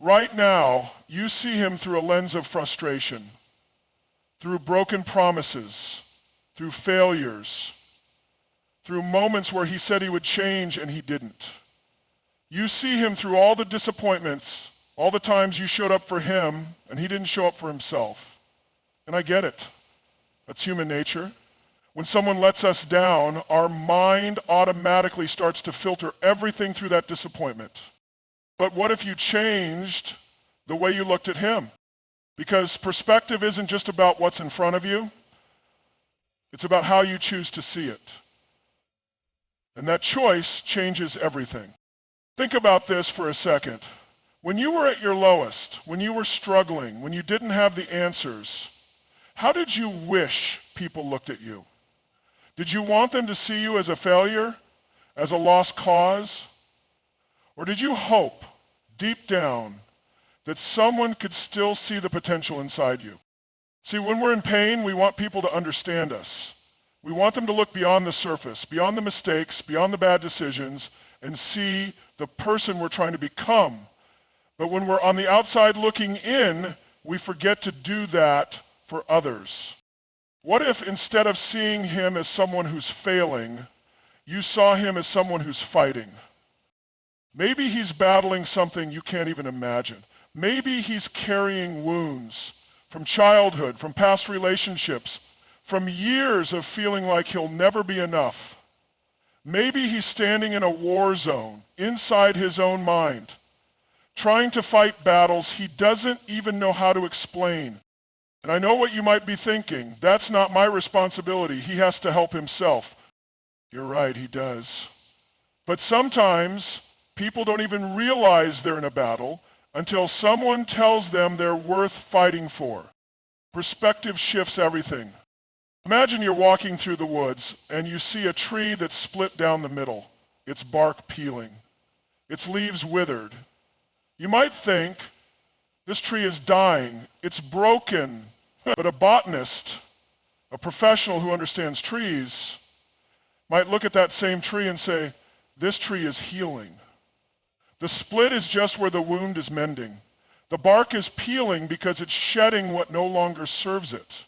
Right now, you see him through a lens of frustration, through broken promises, through failures, through moments where he said he would change and he didn't. You see him through all the disappointments, all the times you showed up for him and he didn't show up for himself. And I get it. That's human nature. When someone lets us down, our mind automatically starts to filter everything through that disappointment. But what if you changed the way you looked at him? Because perspective isn't just about what's in front of you. It's about how you choose to see it. And that choice changes everything. Think about this for a second. When you were at your lowest, when you were struggling, when you didn't have the answers, how did you wish people looked at you? Did you want them to see you as a failure, as a lost cause? Or did you hope, deep down, that someone could still see the potential inside you? See, when we're in pain, we want people to understand us. We want them to look beyond the surface, beyond the mistakes, beyond the bad decisions, and see the person we're trying to become. But when we're on the outside looking in, we forget to do that for others. What if instead of seeing him as someone who's failing, you saw him as someone who's fighting? Maybe he's battling something you can't even imagine. Maybe he's carrying wounds from childhood, from past relationships, from years of feeling like he'll never be enough. Maybe he's standing in a war zone inside his own mind, trying to fight battles he doesn't even know how to explain. And I know what you might be thinking. That's not my responsibility. He has to help himself. You're right, he does. But sometimes people don't even realize they're in a battle until someone tells them they're worth fighting for. Perspective shifts everything. Imagine you're walking through the woods and you see a tree that's split down the middle, its bark peeling, its leaves withered. You might think, this tree is dying, it's broken. But a botanist, a professional who understands trees, might look at that same tree and say, this tree is healing. The split is just where the wound is mending. The bark is peeling because it's shedding what no longer serves it.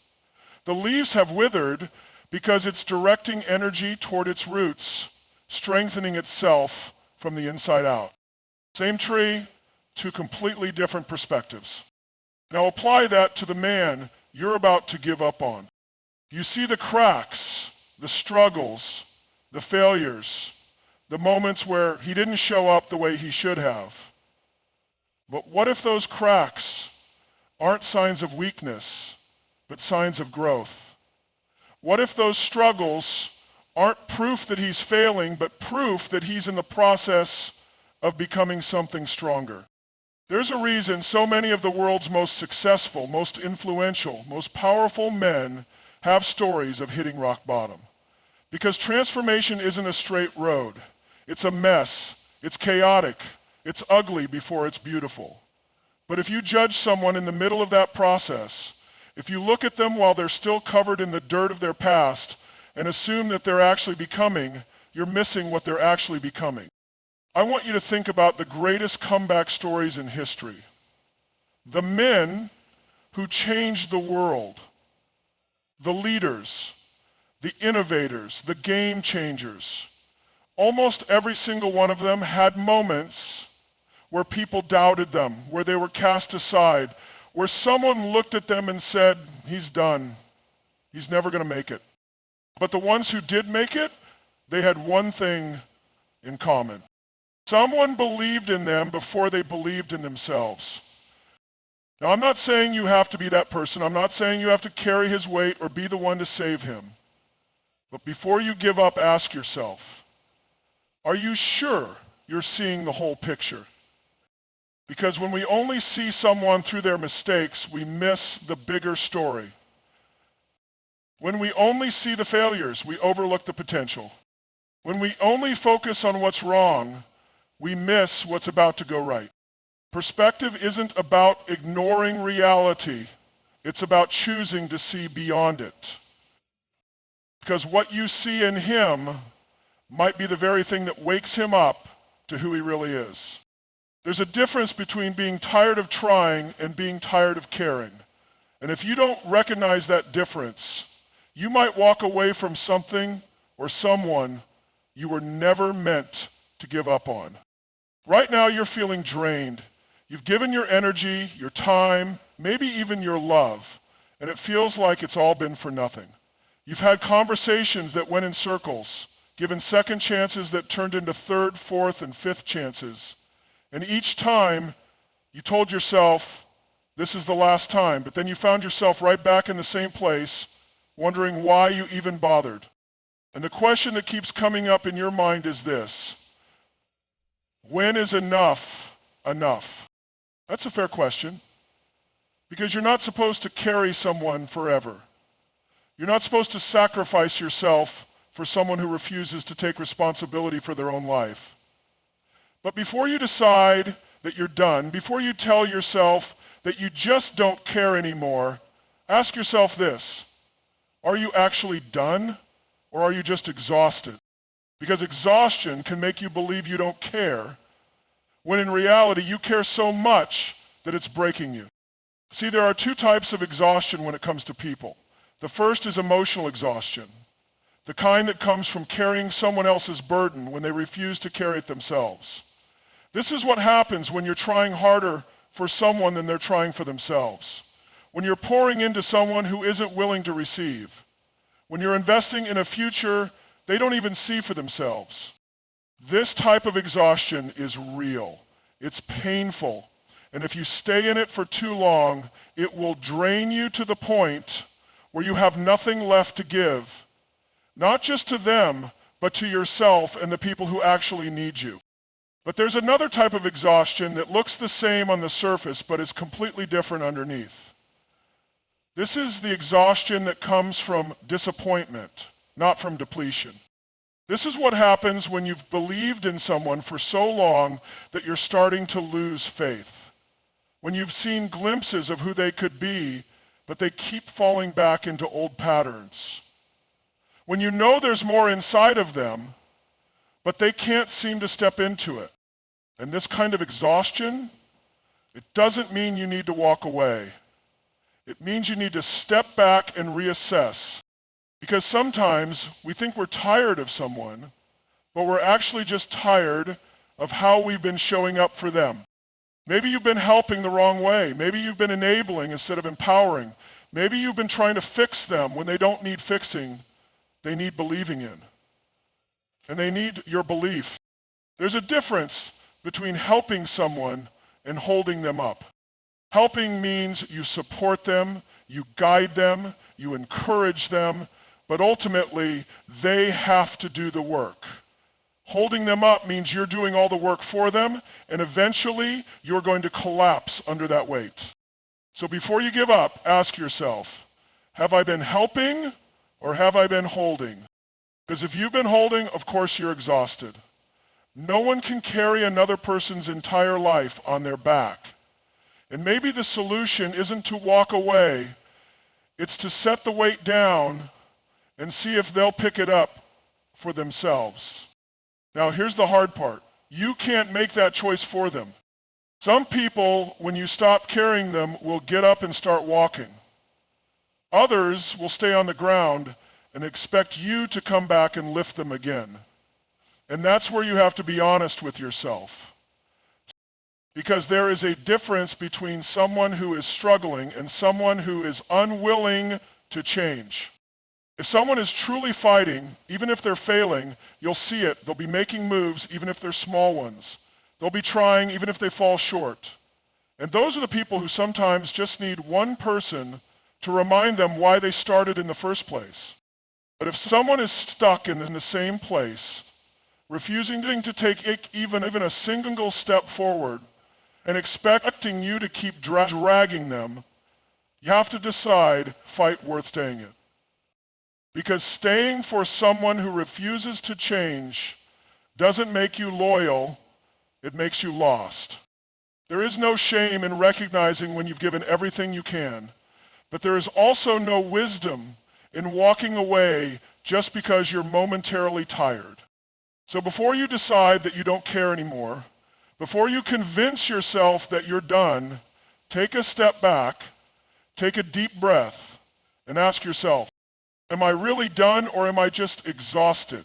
The leaves have withered because it's directing energy toward its roots, strengthening itself from the inside out. Same tree, two completely different perspectives. Now apply that to the man you're about to give up on. You see the cracks, the struggles, the failures, the moments where he didn't show up the way he should have. But what if those cracks aren't signs of weakness, but signs of growth? What if those struggles aren't proof that he's failing, but proof that he's in the process of becoming something stronger? There's a reason so many of the world's most successful, most influential, most powerful men have stories of hitting rock bottom. Because transformation isn't a straight road. It's a mess. It's chaotic. It's ugly before it's beautiful. But if you judge someone in the middle of that process, if you look at them while they're still covered in the dirt of their past and assume that they're actually becoming, you're missing what they're actually becoming. I want you to think about the greatest comeback stories in history. The men who changed the world, the leaders, the innovators, the game changers. Almost every single one of them had moments where people doubted them, where they were cast aside, where someone looked at them and said, he's done. He's never going to make it. But the ones who did make it, they had one thing in common. Someone believed in them before they believed in themselves. Now, I'm not saying you have to be that person. I'm not saying you have to carry his weight or be the one to save him. But before you give up, ask yourself, are you sure you're seeing the whole picture? Because when we only see someone through their mistakes, we miss the bigger story. When we only see the failures, we overlook the potential. When we only focus on what's wrong, we miss what's about to go right. Perspective isn't about ignoring reality. It's about choosing to see beyond it. Because what you see in him might be the very thing that wakes him up to who he really is. There's a difference between being tired of trying and being tired of caring. And if you don't recognize that difference, you might walk away from something or someone you were never meant to give up on. Right now you're feeling drained. You've given your energy, your time, maybe even your love, and it feels like it's all been for nothing. You've had conversations that went in circles, given second chances that turned into third, fourth, and fifth chances. And each time you told yourself, this is the last time, but then you found yourself right back in the same place, wondering why you even bothered. And the question that keeps coming up in your mind is this: when is enough enough? That's a fair question, because you're not supposed to carry someone forever. You're not supposed to sacrifice yourself for someone who refuses to take responsibility for their own life. But before you decide that you're done, before you tell yourself that you just don't care anymore, ask yourself this: are you actually done, or are you just exhausted? Because exhaustion can make you believe you don't care, when in reality you care so much that it's breaking you. See, there are two types of exhaustion when it comes to people. The first is emotional exhaustion, the kind that comes from carrying someone else's burden when they refuse to carry it themselves. This is what happens when you're trying harder for someone than they're trying for themselves. When you're pouring into someone who isn't willing to receive. When you're investing in a future they don't even see for themselves. This type of exhaustion is real. It's painful. And if you stay in it for too long, it will drain you to the point where you have nothing left to give, not just to them, but to yourself and the people who actually need you. But there's another type of exhaustion that looks the same on the surface, but is completely different underneath. This is the exhaustion that comes from disappointment, not from depletion. This is what happens when you've believed in someone for so long that you're starting to lose faith. When you've seen glimpses of who they could be, but they keep falling back into old patterns. When you know there's more inside of them, but they can't seem to step into it. And this kind of exhaustion, it doesn't mean you need to walk away. It means you need to step back and reassess. Because sometimes we think we're tired of someone, but we're actually just tired of how we've been showing up for them. Maybe you've been helping the wrong way. Maybe you've been enabling instead of empowering. Maybe you've been trying to fix them when they don't need fixing, they need believing in. And they need your belief. There's a difference between helping someone and holding them up. Helping means you support them, you guide them, you encourage them, but ultimately they have to do the work. Holding them up means you're doing all the work for them, and eventually you're going to collapse under that weight. So before you give up, ask yourself, have I been helping or have I been holding? Because if you've been holding, of course you're exhausted. No one can carry another person's entire life on their back. And maybe the solution isn't to walk away, it's to set the weight down and see if they'll pick it up for themselves. Now here's the hard part. You can't make that choice for them. Some people, when you stop carrying them, will get up and start walking. Others will stay on the ground and expect you to come back and lift them again. And that's where you have to be honest with yourself. Because there is a difference between someone who is struggling and someone who is unwilling to change. If someone is truly fighting, even if they're failing, you'll see it. They'll be making moves, even if they're small ones. They'll be trying, even if they fall short. And those are the people who sometimes just need one person to remind them why they started in the first place. But if someone is stuck in the same place, refusing to take even a single step forward, and expecting you to keep dragging them, you have to decide, fight worth staying in. Because staying for someone who refuses to change doesn't make you loyal, it makes you lost. There is no shame in recognizing when you've given everything you can, but there is also no wisdom in walking away just because you're momentarily tired. So before you decide that you don't care anymore, Before you convince yourself that you're done, take a step back, take a deep breath, and ask yourself, am I really done or am I just exhausted?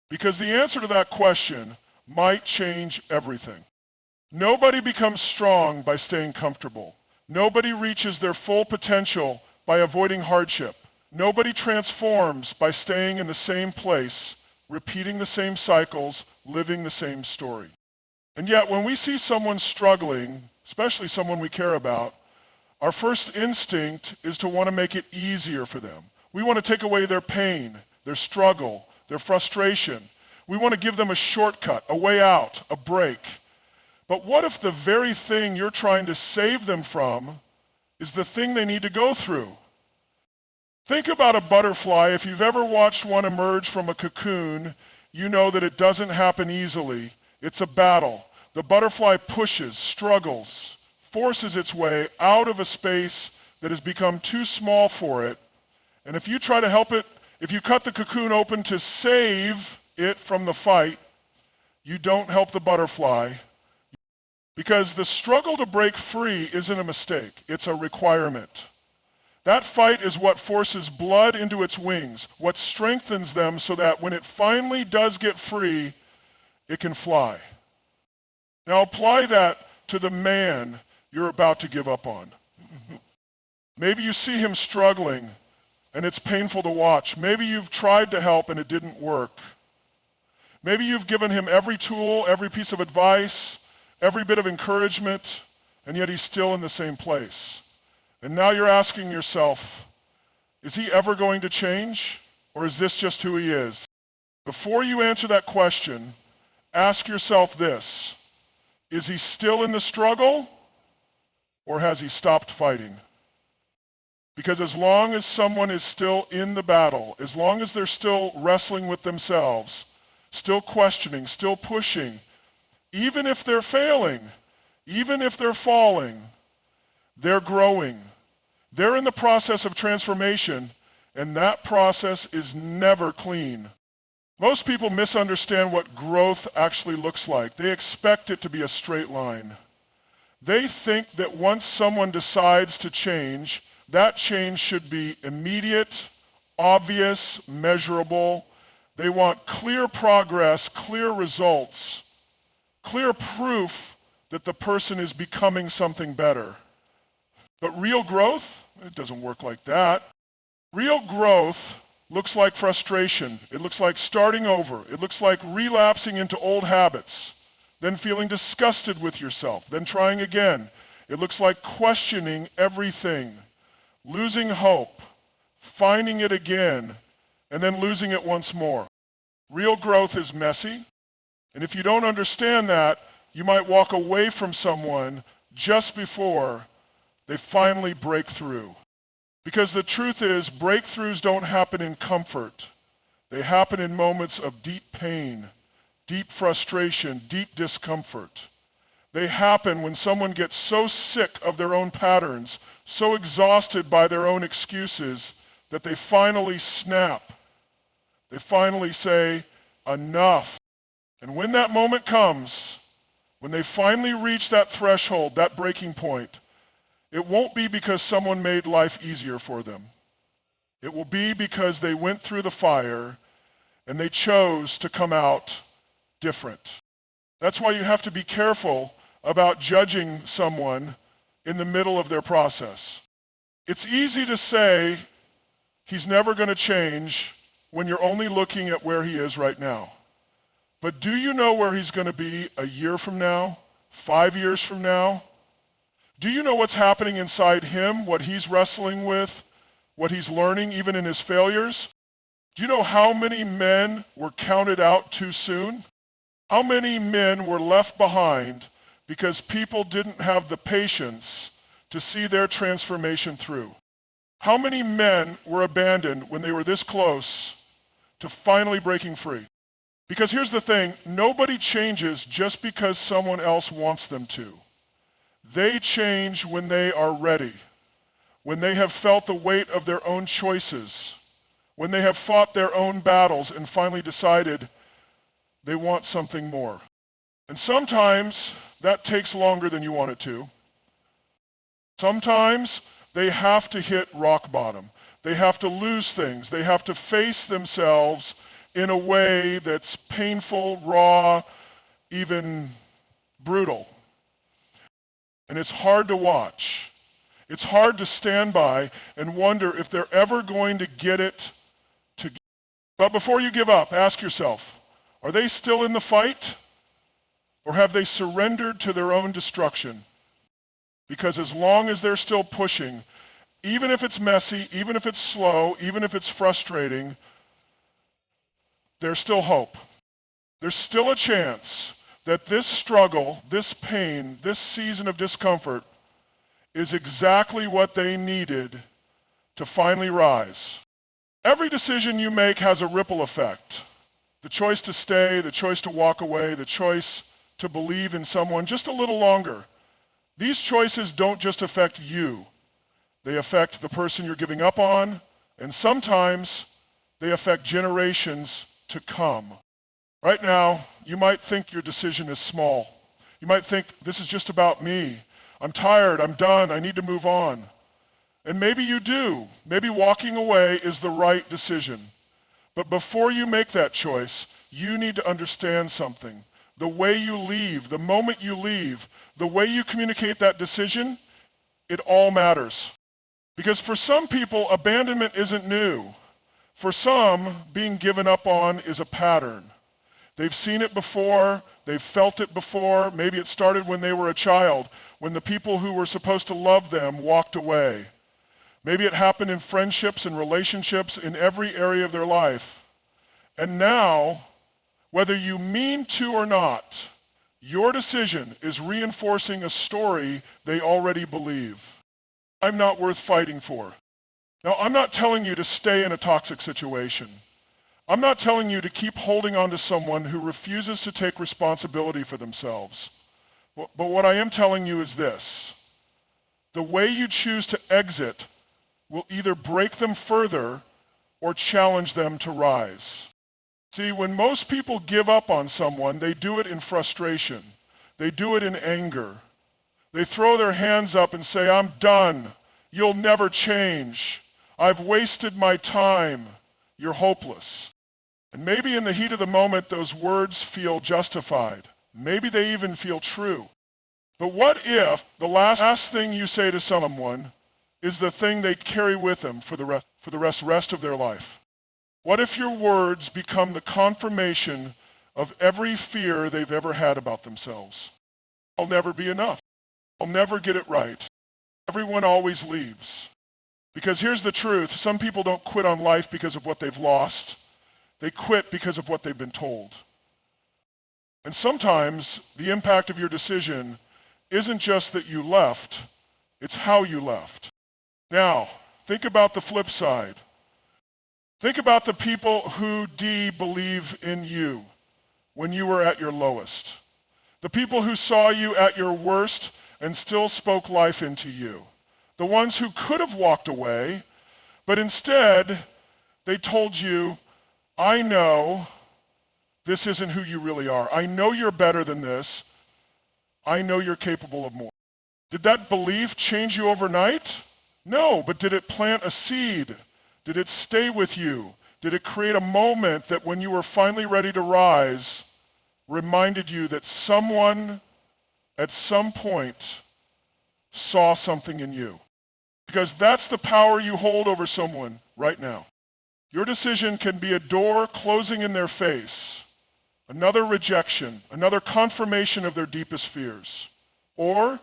Because the answer to that question might change everything. Nobody becomes strong by staying comfortable. Nobody reaches their full potential by avoiding hardship. Nobody transforms by staying in the same place, repeating the same cycles, living the same story. And yet, when we see someone struggling, especially someone we care about, our first instinct is to want to make it easier for them. We want to take away their pain, their struggle, their frustration. We want to give them a shortcut, a way out, a break. But what if the very thing you're trying to save them from is the thing they need to go through? Think about a butterfly. If you've ever watched one emerge from a cocoon, you know that it doesn't happen easily. It's a battle. The butterfly pushes, struggles, forces its way out of a space that has become too small for it. And if you try to help it, if you cut the cocoon open to save it from the fight, you don't help the butterfly. Because the struggle to break free isn't a mistake, it's a requirement. That fight is what forces blood into its wings, what strengthens them so that when it finally does get free, it can fly. Now apply that to the man you're about to give up on. Maybe you see him struggling and it's painful to watch. Maybe you've tried to help and it didn't work. Maybe you've given him every tool, every piece of advice, every bit of encouragement, and yet he's still in the same place. And now you're asking yourself, is he ever going to change, or is this just who he is? Before you answer that question, ask yourself this: is he still in the struggle, or has he stopped fighting? Because as long as someone is still in the battle, as long as they're still wrestling with themselves, still questioning, still pushing, even if they're failing, even if they're falling, they're growing. They're in the process of transformation, and that process is never clean. Most people misunderstand what growth actually looks like. They expect it to be a straight line. They think that once someone decides to change, that change should be immediate, obvious, measurable. They want clear progress, clear results, clear proof that the person is becoming something better. But real growth, it doesn't work like that. Real growth looks like frustration. It looks like starting over. It looks like relapsing into old habits, then feeling disgusted with yourself, then trying again. It looks like questioning everything, losing hope, finding it again, and then losing it once more. Real growth is messy, and if you don't understand that, you might walk away from someone just before they finally break through. Because the truth is, breakthroughs don't happen in comfort. They happen in moments of deep pain, deep frustration, deep discomfort. They happen when someone gets so sick of their own patterns, so exhausted by their own excuses, that they finally snap. They finally say, enough. And when that moment comes, when they finally reach that threshold, that breaking point, it won't be because someone made life easier for them. It will be because they went through the fire and they chose to come out different. That's why you have to be careful about judging someone in the middle of their process. It's easy to say he's never going to change when you're only looking at where he is right now. But do you know where he's going to be a year from now, 5 years from now? Do you know what's happening inside him, what he's wrestling with, what he's learning even in his failures? Do you know how many men were counted out too soon? How many men were left behind because people didn't have the patience to see their transformation through? How many men were abandoned when they were this close to finally breaking free? Because here's the thing, nobody changes just because someone else wants them to. They change when they are ready, when they have felt the weight of their own choices, when they have fought their own battles and finally decided they want something more. And sometimes that takes longer than you want it to. Sometimes they have to hit rock bottom. They have to lose things. They have to face themselves in a way that's painful, raw, even brutal. And it's hard to watch. It's hard to stand by and wonder if they're ever going to get it together. But before you give up, ask yourself, are they still in the fight? Or have they surrendered to their own destruction? Because as long as they're still pushing, even if it's messy, even if it's slow, even if it's frustrating, there's still hope. There's still a chance that this struggle, this pain, this season of discomfort is exactly what they needed to finally rise. Every decision you make has a ripple effect. The choice to stay, the choice to walk away, the choice to believe in someone just a little longer. These choices don't just affect you. They affect the person you're giving up on, and sometimes they affect generations to come. Right now, you might think your decision is small. You might think, this is just about me. I'm tired, I'm done, I need to move on. And maybe you do. Maybe walking away is the right decision. But before you make that choice, you need to understand something. The way you leave, the moment you leave, the way you communicate that decision, it all matters. Because for some people, abandonment isn't new. For some, being given up on is a pattern. They've seen it before, they've felt it before. Maybe it started when they were a child, when the people who were supposed to love them walked away. Maybe it happened in friendships and relationships in every area of their life. And now, whether you mean to or not, your decision is reinforcing a story they already believe. I'm not worth fighting for. Now, I'm not telling you to stay in a toxic situation. I'm not telling you to keep holding on to someone who refuses to take responsibility for themselves. But what I am telling you is this. The way you choose to exit will either break them further or challenge them to rise. See, when most people give up on someone, they do it in frustration. They do it in anger. They throw their hands up and say, I'm done. You'll never change. I've wasted my time. You're hopeless. And maybe in the heat of the moment, those words feel justified. Maybe they even feel true. But what if the last thing you say to someone is the thing they carry with them for the rest of their life? What if your words become the confirmation of every fear they've ever had about themselves? I'll never be enough. I'll never get it right. Everyone always leaves. Because here's the truth. Some people don't quit on life because of what they've lost. They quit because of what they've been told. And sometimes the impact of your decision isn't just that you left, it's how you left. Now, think about the flip side. Think about the people who believe in you when you were at your lowest. The people who saw you at your worst and still spoke life into you. The ones who could have walked away, but instead they told you, I know this isn't who you really are. I know you're better than this. I know you're capable of more. Did that belief change you overnight? No, but did it plant a seed? Did it stay with you? Did it create a moment that when you were finally ready to rise, reminded you that someone at some point saw something in you? Because that's the power you hold over someone right now. Your decision can be a door closing in their face, another rejection, another confirmation of their deepest fears. Or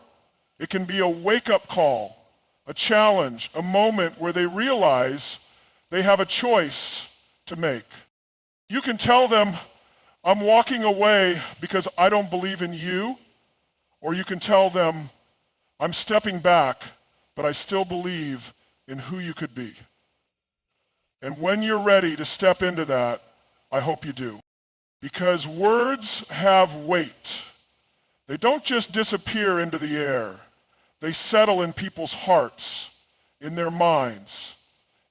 it can be a wake-up call, a challenge, a moment where they realize they have a choice to make. You can tell them, I'm walking away because I don't believe in you, or you can tell them, I'm stepping back, but I still believe in who you could be. And when you're ready to step into that, I hope you do. Because words have weight. They don't just disappear into the air. They settle in people's hearts, in their minds,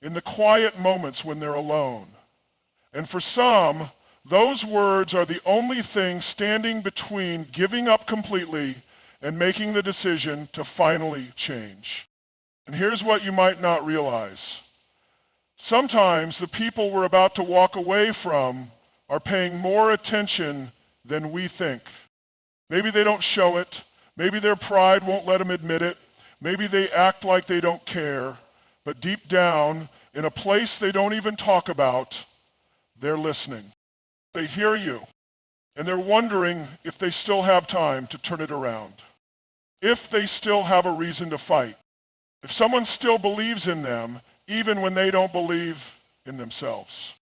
in the quiet moments when they're alone. And for some, Those words are the only thing standing between giving up completely and making the decision to finally change. And here's what you might not realize. Sometimes the people we're about to walk away from are paying more attention than we think. Maybe they don't show it. Maybe their pride won't let them admit it. Maybe they act like they don't care. But deep down, in a place they don't even talk about, they're listening. They hear you, and they're wondering if they still have time to turn it around. If they still have a reason to fight. If someone still believes in them, even when they don't believe in themselves.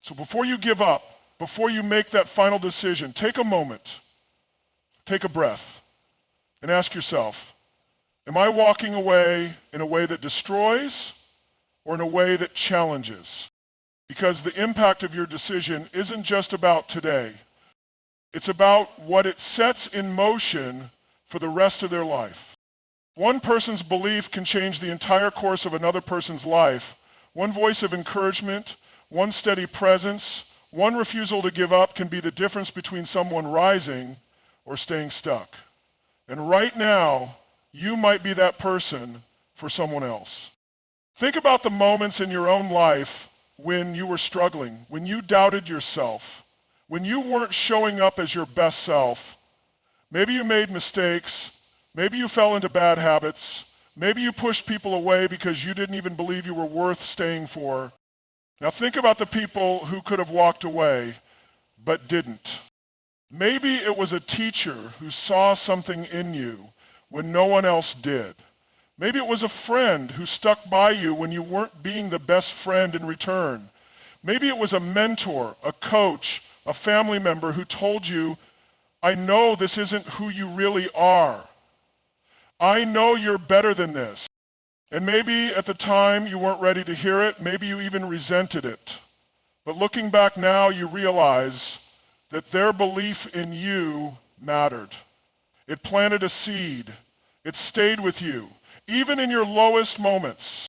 So before you give up, before you make that final decision, take a moment, take a breath, and ask yourself, am I walking away in a way that destroys or in a way that challenges? Because the impact of your decision isn't just about today. It's about what it sets in motion for the rest of their life. One person's belief can change the entire course of another person's life. One voice of encouragement, one steady presence, one refusal to give up can be the difference between someone rising or staying stuck. And right now, you might be that person for someone else. Think about the moments in your own life when you were struggling, when you doubted yourself, when you weren't showing up as your best self. Maybe you made mistakes, maybe you fell into bad habits, maybe you pushed people away because you didn't even believe you were worth staying for. Now think about the people who could have walked away but didn't. Maybe it was a teacher who saw something in you when no one else did. Maybe it was a friend who stuck by you when you weren't being the best friend in return. Maybe it was a mentor, a coach, a family member who told you, I know this isn't who you really are. I know you're better than this. And maybe at the time you weren't ready to hear it, maybe you even resented it. But looking back now, you realize that their belief in you mattered. It planted a seed. It stayed with you, even in your lowest moments.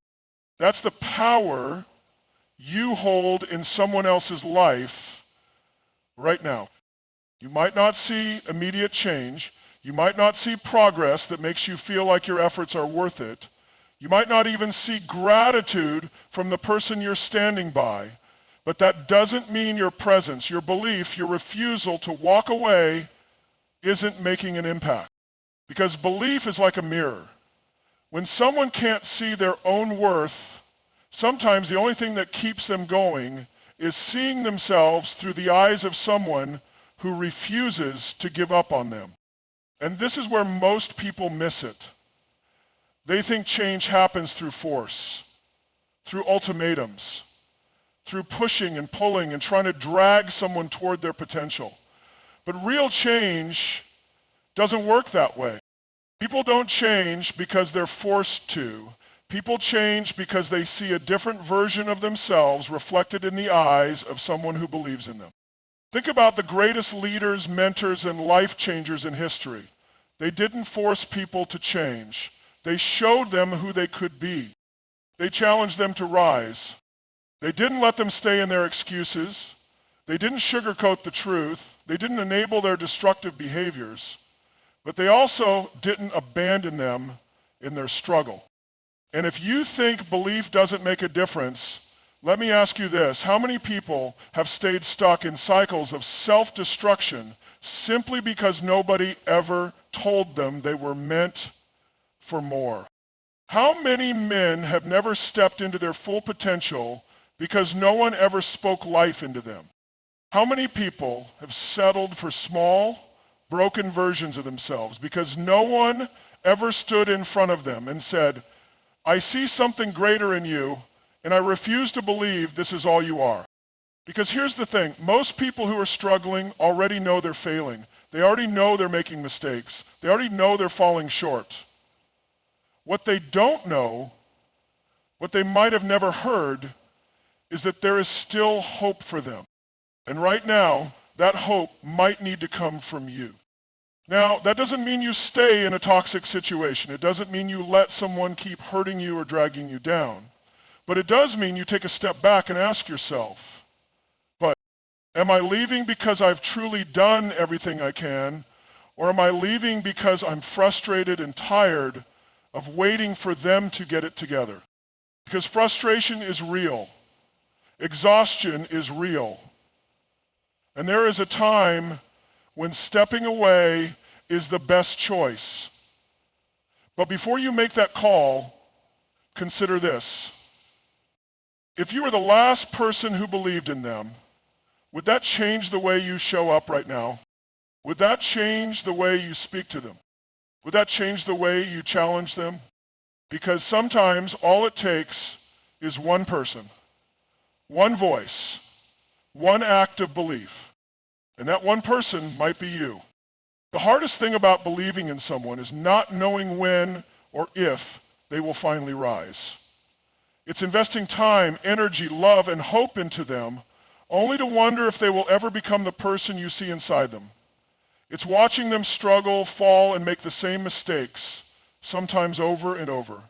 That's the power you hold in someone else's life right now. You might not see immediate change. You might not see progress that makes you feel like your efforts are worth it. You might not even see gratitude from the person you're standing by. But that doesn't mean your presence, your belief, your refusal to walk away isn't making an impact. Because belief is like a mirror. When someone can't see their own worth, sometimes the only thing that keeps them going is seeing themselves through the eyes of someone who refuses to give up on them. And this is where most people miss it. They think change happens through force, through ultimatums, through pushing and pulling and trying to drag someone toward their potential. But real change doesn't work that way. People don't change because they're forced to. People change because they see a different version of themselves reflected in the eyes of someone who believes in them. Think about the greatest leaders, mentors, and life changers in history. They didn't force people to change. They showed them who they could be. They challenged them to rise. They didn't let them stay in their excuses. They didn't sugarcoat the truth. They didn't enable their destructive behaviors. But they also didn't abandon them in their struggle. And if you think belief doesn't make a difference, let me ask you this. How many people have stayed stuck in cycles of self-destruction simply because nobody ever told them they were meant for more? How many men have never stepped into their full potential because no one ever spoke life into them? How many people have settled for small, broken versions of themselves because no one ever stood in front of them and said, I see something greater in you, and I refuse to believe this is all you are? Because here's the thing, most people who are struggling already know they're failing. They already know they're making mistakes. They already know they're falling short. What they don't know, what they might have never heard, is that there is still hope for them. And right now, that hope might need to come from you. Now, that doesn't mean you stay in a toxic situation. It doesn't mean you let someone keep hurting you or dragging you down. But it does mean you take a step back and ask yourself, but Am I leaving because I've truly done everything I can, or am I leaving because I'm frustrated and tired of waiting for them to get it together? Because frustration is real. Exhaustion is real. And there is a time when stepping away is the best choice. But before you make that call, consider this. If you were the last person who believed in them, would that change the way you show up right now? Would that change the way you speak to them? Would that change the way you challenge them? Because sometimes all it takes is one person, one voice, one act of belief. And that one person might be you. The hardest thing about believing in someone is not knowing when or if they will finally rise. It's investing time, energy, love, and hope into them, only to wonder if they will ever become the person you see inside them. It's watching them struggle, fall, and make the same mistakes, sometimes over and over,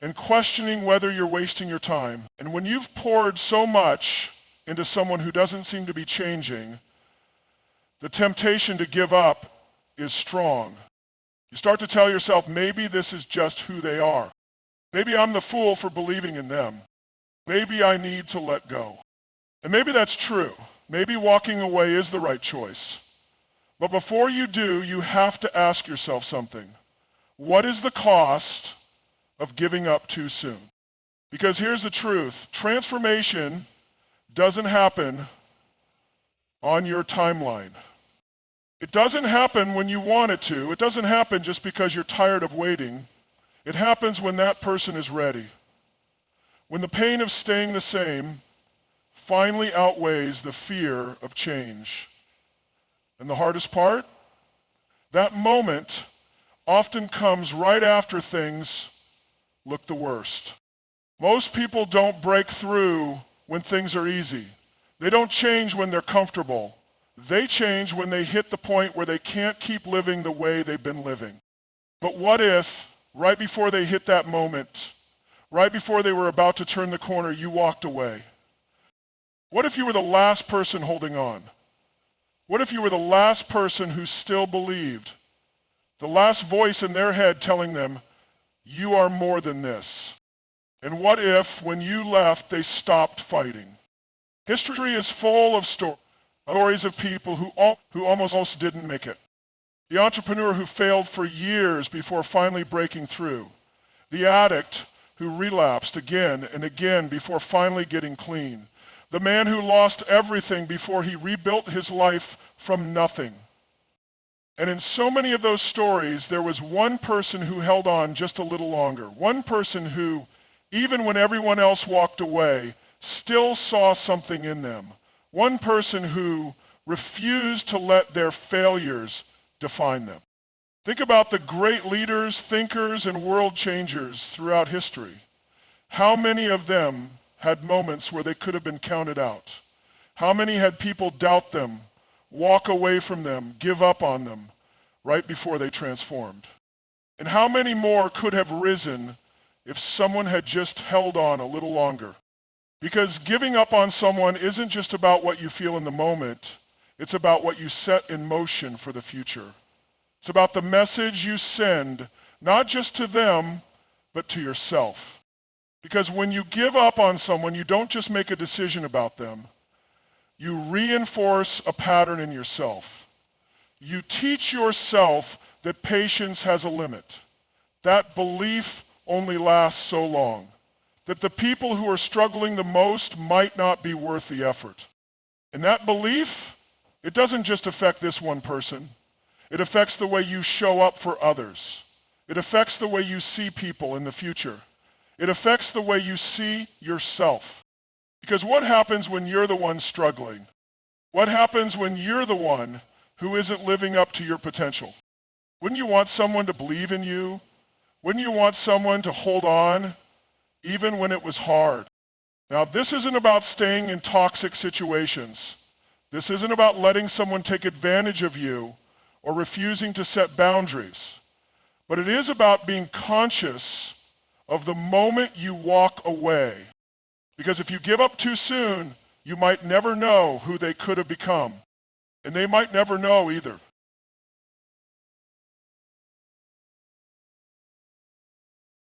and questioning whether you're wasting your time. And when you've poured so much into someone who doesn't seem to be changing, the temptation to give up is strong. You start to tell yourself, maybe this is just who they are. Maybe I'm the fool for believing in them. Maybe I need to let go. And maybe that's true. Maybe walking away is the right choice. But before you do, you have to ask yourself something. What is the cost of giving up too soon? Because here's the truth. Transformation doesn't happen on your timeline. It doesn't happen when you want it to. It doesn't happen just because you're tired of waiting. It happens when that person is ready. When the pain of staying the same finally outweighs the fear of change. And the hardest part? That moment often comes right after things look the worst. Most people don't break through when things are easy. They don't change when they're comfortable. They change when they hit the point where they can't keep living the way they've been living. But what if, right before they hit that moment, right before they were about to turn the corner, you walked away? What if you were the last person holding on? What if you were the last person who still believed? The last voice in their head telling them, you are more than this. And what if, when you left, they stopped fighting? History is full of stories of people who almost didn't make it. The entrepreneur who failed for years before finally breaking through. The addict who relapsed again and again before finally getting clean. The man who lost everything before he rebuilt his life from nothing. And in so many of those stories, there was one person who held on just a little longer. One person who, even when everyone else walked away, still saw something in them. One person who refused to let their failures define them. Think about the great leaders, thinkers, and world changers throughout history. How many of them had moments where they could have been counted out? How many had people doubt them, walk away from them, give up on them right before they transformed? And how many more could have risen if someone had just held on a little longer? Because giving up on someone isn't just about what you feel in the moment. It's about what you set in motion for the future. It's about the message you send, not just to them, but to yourself. Because when you give up on someone, you don't just make a decision about them. You reinforce a pattern in yourself. You teach yourself that patience has a limit. That belief only lasts so long. That the people who are struggling the most might not be worth the effort. And that belief, it doesn't just affect this one person. It affects the way you show up for others. It affects the way you see people in the future. It affects the way you see yourself. Because what happens when you're the one struggling? What happens when you're the one who isn't living up to your potential? Wouldn't you want someone to believe in you? Wouldn't you want someone to hold on even when it was hard? Now, this isn't about staying in toxic situations. This isn't about letting someone take advantage of you or refusing to set boundaries. But it is about being conscious of the moment you walk away. Because if you give up too soon, You might never know who they could have become, and they might never know either.